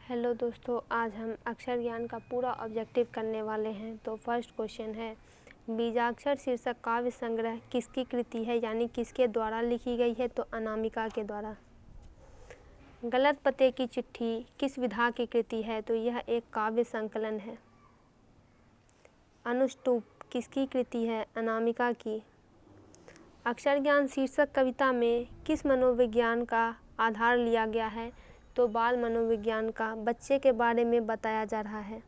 Hello दोस्तों, आज हम अक्षर ज्ञान का पूरा ऑब्जेक्टिव करने वाले हैं। तो फर्स्ट क्वेश्चन है, बीजाक्षर शीर्षक काव्य संग्रह किसकी कृति है, यानी किसके द्वारा लिखी गई है? तो अनामिका के द्वारा। गलत पते की चिट्ठी किस विधा की कृति है? तो यह एक काव्य संकलन है। अनुष्टुप किसकी कृति है? अनामिका की। अक्षर ज्ञान शीर्षक कविता में किस मनोविज्ञान का आधार लिया गया है? तो बाल मनोविज्ञान का। बच्चे के बारे में बताया जा रहा है।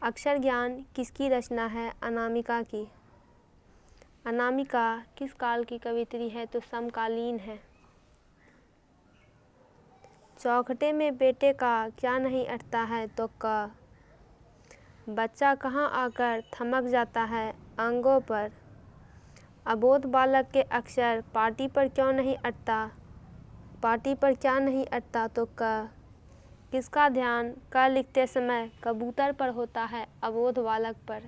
अक्षर ज्ञान किसकी रचना है? अनामिका की। अनामिका किस काल की कवियत्री है? तो समकालीन है। चौखटे में बेटे का क्या नहीं अटता है? तो क। बच्चा कहाँ आकर थमक जाता है? अंगों पर। अबोध बालक के अक्षर पाटी पर क्यों नहीं अटता? पाटी पर क्या नहीं अटता? तो क। किसका ध्यान क लिखते समय कबूतर पर होता है? अबोध बालक पर।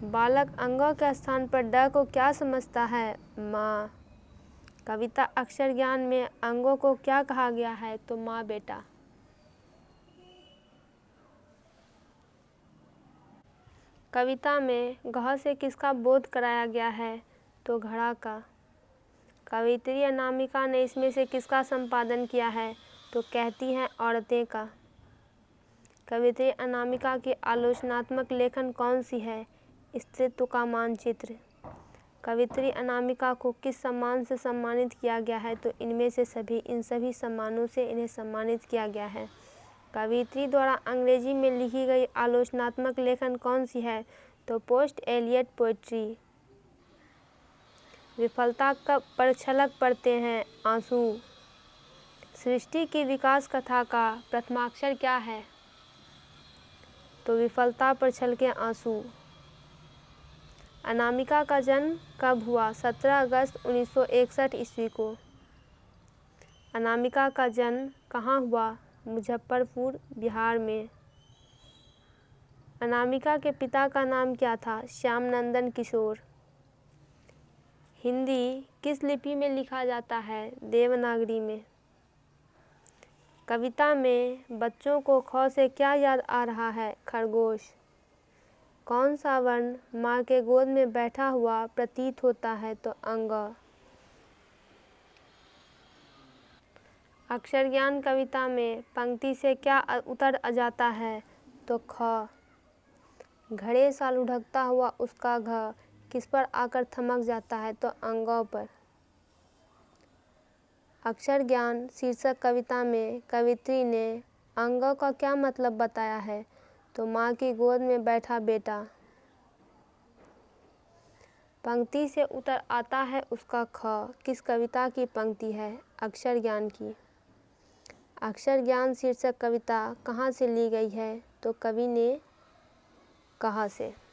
बालक अंगों के स्थान पर ड को क्या समझता है? माँ। कविता अक्षर ज्ञान में अंगों को क्या कहा गया है? तो माँ बेटा। कविता में घ से किसका बोध कराया गया है? तो घड़ा का। कवियत्री अनामिका ने इसमें से किसका संपादन किया है? तो कहती हैं औरतें का। कवियत्री अनामिका की आलोचनात्मक लेखन कौन सी है? स्त्रीत्व का मानचित्र। कवियत्री अनामिका को किस सम्मान से सम्मानित किया गया है? तो इनमें से सभी, इन सभी सम्मानों से इन्हें सम्मानित किया गया है। कवियत्री द्वारा अंग्रेजी में लिखी गई आलोचनात्मक लेखन कौन सी है? तो पोस्ट एलियट पोएट्री। विफलता पर छलक पड़ते हैं आंसू। सृष्टि की विकास कथा का प्रथमाक्षर क्या है? तो विफलता पर छलके आंसू। अनामिका का जन्म कब हुआ? 17 अगस्त 1961 ईस्वी को। अनामिका का जन्म कहाँ हुआ? मुजफ्फरपुर, बिहार में। अनामिका के पिता का नाम क्या था? श्यामनंदन किशोर। हिंदी किस लिपि में लिखा जाता है? देवनागरी में। कविता में बच्चों को ख से क्या याद आ रहा है? खरगोश। कौन सा वर्ण माँ के गोद में बैठा हुआ प्रतीत होता है? तो अंग। अक्षर ज्ञान कविता में पंक्ति से क्या उतर जाता है? तो ख। घड़े सा लुढ़कता हुआ उसका घ किस पर आकर थमक जाता है? तो अंगों पर। अक्षर ज्ञान शीर्षक कविता में कवियत्री ने अंगों का क्या मतलब बताया है? तो माँ की गोद में बैठा बेटा। पंक्ति से उतर आता है उसका ख किस कविता की पंक्ति है? अक्षर ज्ञान की। अक्षर ज्ञान शीर्षक कविता कहाँ से ली गई है? तो कवि ने कहा से।